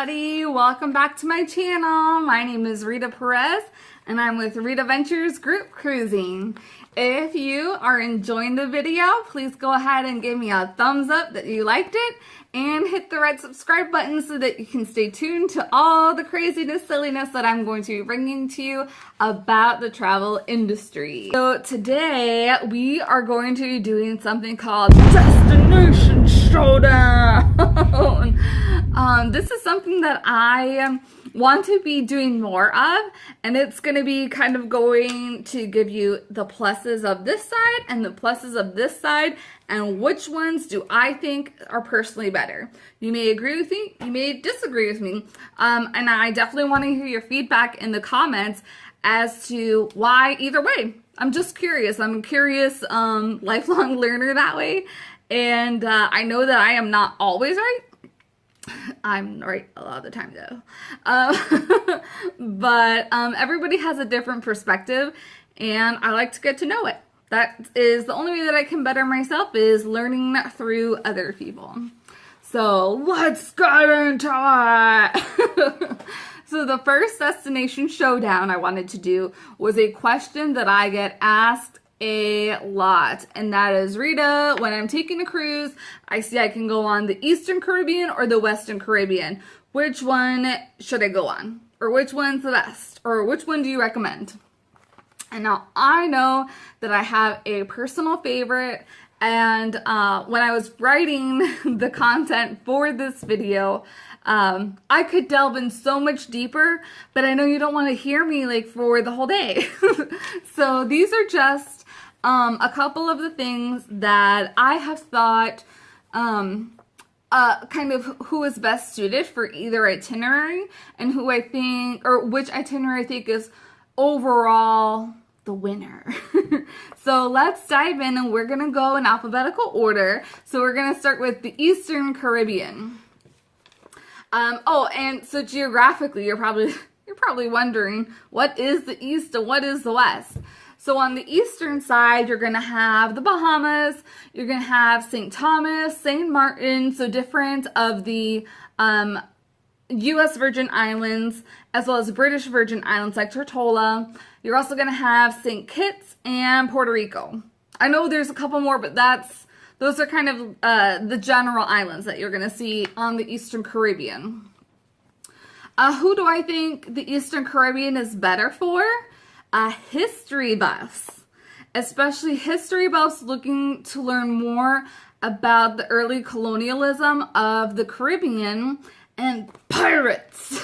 everybody, welcome back to my channel. My name is Rita Perez and I'm with Rita Ventures Group Cruising. If you are enjoying the video, please go ahead and give me a thumbs up that you liked it and hit the red subscribe button so that you can stay tuned to all the craziness, silliness that I'm going to be bringing to you about the travel industry. So today we are going to be doing something called Destination Showdown. This is something that I want to be doing more of, and it's going to be kind of going to give you the pluses of this side and the pluses of this side, and which ones do I think are personally better. You may agree with me, you may disagree with me, and I definitely want to hear your feedback in the comments as to why either way. I'm just curious. I'm a curious lifelong learner that way, and I know that I am not always right. I'm right a lot of the time though. But everybody has a different perspective and I like to get to know it. That is the only way that I can better myself, is learning through other people. So let's get into it. So the first destination showdown I wanted to do was a question that I get asked a lot, and that is, Rita, when I'm taking a cruise, I see I can go on the Eastern Caribbean or the Western Caribbean. Which one should I go on? Or which one's the best? Or which one do you recommend? And now I know that I have a personal favorite, and when I was writing the content for this video, I could delve in so much deeper, but I know you don't want to hear me like for the whole day. So these are just a couple of the things that I have thought kind of who is best suited for either itinerary, and who I think, or which itinerary I think is overall the winner. So let's dive in, and we're gonna go in alphabetical order. So we're gonna start with the Eastern Caribbean. Oh, and so geographically, you're probably wondering, what is the East and what is the West? So on the eastern side, you're going to have the Bahamas, you're going to have St. Thomas, St. Martin, so different of the U.S. Virgin Islands, as well as British Virgin Islands like Tortola. You're also going to have St. Kitts and Puerto Rico. I know there's a couple more, but those are kind of the general islands that you're going to see on the Eastern Caribbean. Who do I think the Eastern Caribbean is better for? History buffs, especially history buffs looking to learn more about the early colonialism of the Caribbean and pirates.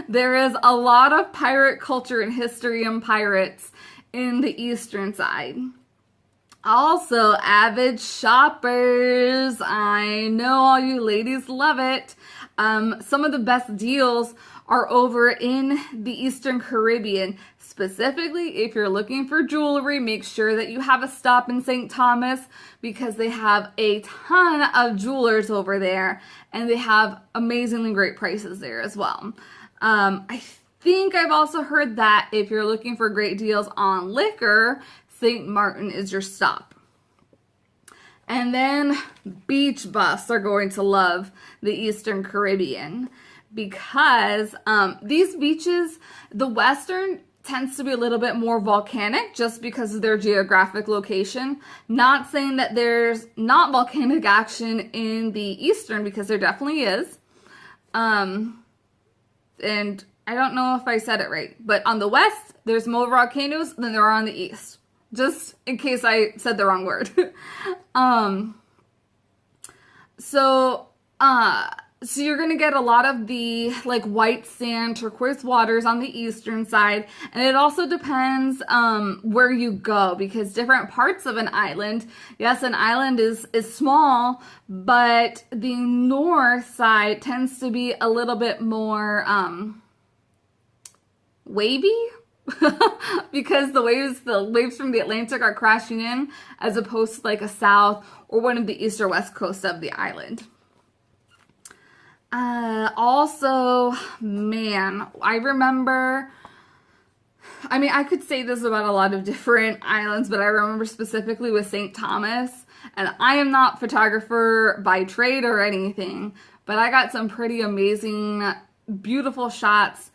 There is a lot of pirate culture and history and pirates in the eastern side. Also, avid shoppers. I know all you ladies love it. Some of the best deals are over in the Eastern Caribbean. Specifically, if you're looking for jewelry, make sure that you have a stop in St. Thomas, because they have a ton of jewelers over there and they have amazingly great prices there as well. I think I've also heard that if you're looking for great deals on liquor, St. Martin is your stop. And then beach buffs are going to love the Eastern Caribbean, because these beaches, the Western tends to be a little bit more volcanic just because of their geographic location. Not saying that there's not volcanic action in the Eastern, because there definitely is. And I don't know if I said it right, but on the West, there's more volcanoes than there are on the East. Just in case I said the wrong word. So you're going to get a lot of the like white sand, turquoise waters on the eastern side. And it also depends where you go, because different parts of an island, yes, an island is small, but the north side tends to be a little bit more wavy. Because the waves from the Atlantic are crashing in, as opposed to like a south or one of the east or west coast of the island. Also, man, I remember, I mean, I could say this about a lot of different islands, but I remember specifically with St. Thomas, and I am not a photographer by trade or anything, but I got some pretty amazing, beautiful shots,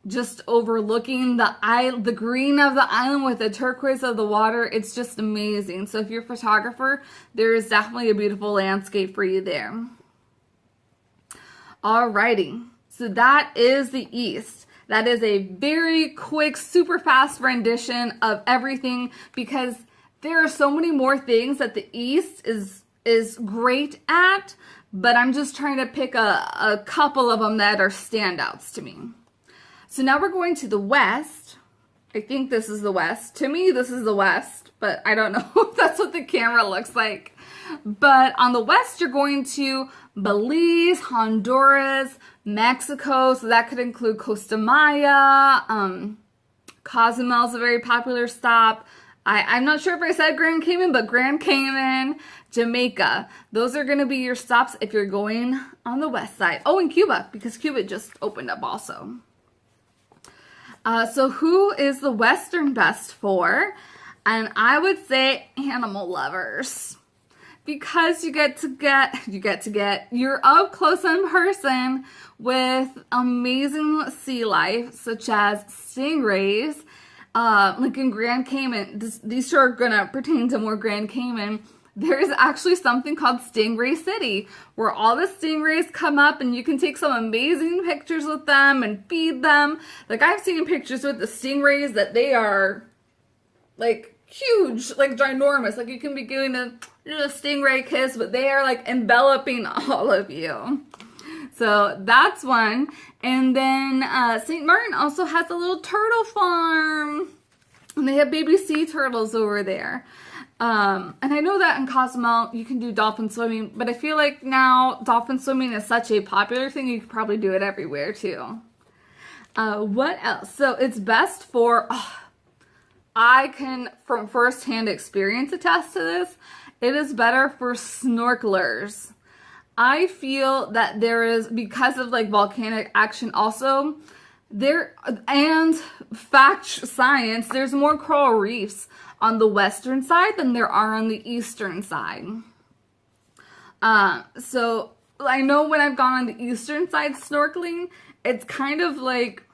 just overlooking the green of the island with the turquoise of the water. It's just amazing. So if you're a photographer, there is definitely a beautiful landscape for you there. Alrighty, so that is the East. That is a very quick, super fast rendition of everything, because there are so many more things that the East is great at, but I'm just trying to pick a couple of them that are standouts to me. So now we're going to the West. I think this is the West. To me, this is the West, but I don't know if that's what the camera looks like. But on the West, you're going to Belize, Honduras, Mexico. So that could include Costa Maya. Cozumel is a very popular stop. I'm not sure if I said Grand Cayman, but Grand Cayman, Jamaica. Those are going to be your stops if you're going on the West side. Oh, and Cuba, because Cuba just opened up also. So who is the Western best for? And I would say animal lovers, because you're up close in person with amazing sea life, such as stingrays, like in Grand Cayman. These two are gonna pertain to more Grand Cayman. There's actually something called Stingray City, where all the stingrays come up and you can take some amazing pictures with them and feed them. Like, I've seen pictures with the stingrays that they are like huge, like ginormous. Like, you can be giving a stingray kiss, but they are like enveloping all of you. So that's one. And then St. Martin also has a little turtle farm, and they have baby sea turtles over there. And I know that in Cozumel you can do dolphin swimming, but I feel like now dolphin swimming is such a popular thing, you could probably do it everywhere too. What else? So it's best for, I can from firsthand experience attest to this, it is better for snorkelers. I feel that there is, because of like volcanic action also, there, and science, there's more coral reefs on the western side than there are on the eastern side. So I know when I've gone on the eastern side snorkeling, it's kind of like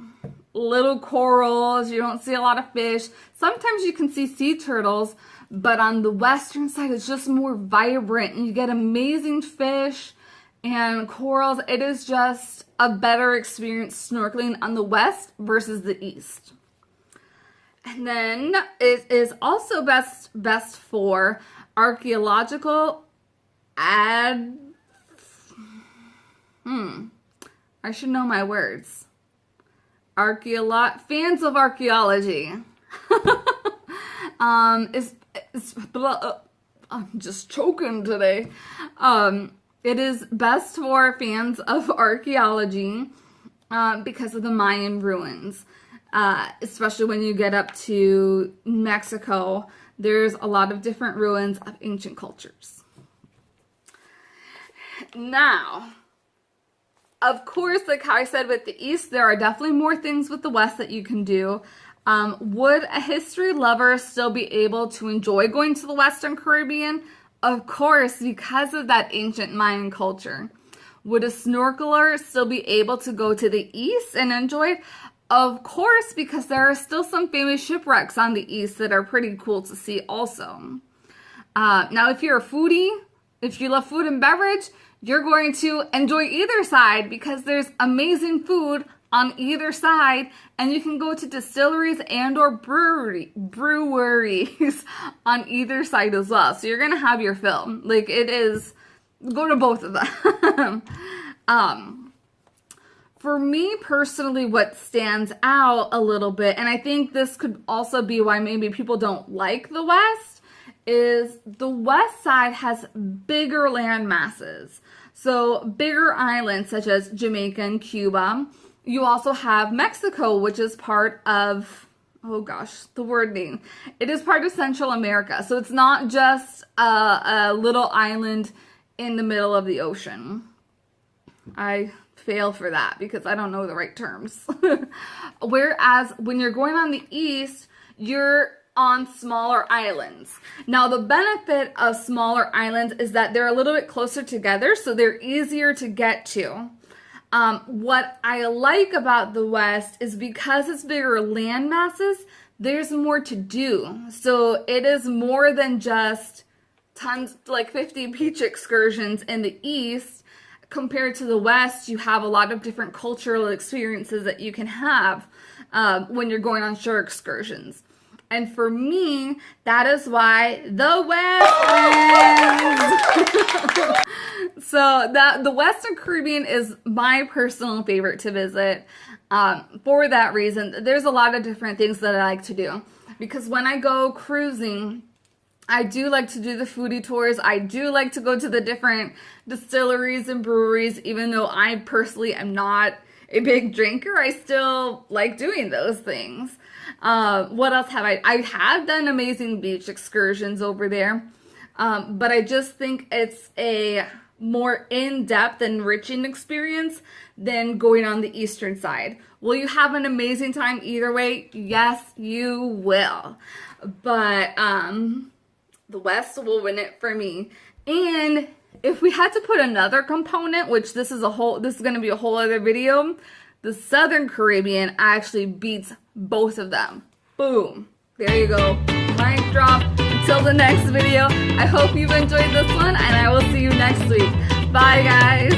little corals. You don't see a lot of fish. Sometimes you can see sea turtles, but on the western side, it's just more vibrant and you get amazing fish and corals. It is just a better experience snorkeling on the west versus the east. And then it is also best for archaeological I should know my words. Fans of archaeology. I'm just choking today. It is best for fans of archaeology because of the Mayan ruins. Especially when you get up to Mexico, there's a lot of different ruins of ancient cultures. Now, of course, like how I said with the East, there are definitely more things with the West that you can do. Would a history lover still be able to enjoy going to the Western Caribbean? Of course, because of that ancient Mayan culture. Would a snorkeler still be able to go to the East and enjoy it? Of course, because there are still some famous shipwrecks on the East that are pretty cool to see also. Now, if you're a foodie, if you love food and beverage, you're going to enjoy either side because there's amazing food on either side, and you can go to distilleries and or breweries on either side as well. So you're going to have your fill. Like, it is, go to both of them. For me personally, what stands out a little bit, and I think this could also be why maybe people don't like the West, is the West side has bigger land masses. So bigger islands such as Jamaica and Cuba. You also have Mexico, which is part of, oh gosh, the word name. It is part of Central America. So it's not just a little island in the middle of the ocean. I fail for that because I don't know the right terms. Whereas when you're going on the East, you're on smaller islands. Now, the benefit of smaller islands is that they're a little bit closer together, so they're easier to get to. What I like about the West is because it's bigger land masses, there's more to do. So it is more than just tons, like 50 beach excursions in the East. Compared to the West, you have a lot of different cultural experiences that you can have when you're going on shore excursions. And for me, that is why the West wins. So the Western Caribbean is my personal favorite to visit. For that reason, there's a lot of different things that I like to do. Because when I go cruising, I do like to do the foodie tours. I do like to go to the different distilleries and breweries, even though I personally am not a big drinker. I still like doing those things. What else have I have done amazing beach excursions over there. But I just think it's a more in-depth, enriching experience than going on the eastern side. Will you have an amazing time either way? Yes, you will. But the West will win it for me. And if we had to put another component, which this is going to be a whole other video, the Southern Caribbean actually beats both of them. Boom. There you go. Mic drop. Until the next video, I hope you've enjoyed this one, and I will see you next week. Bye, guys.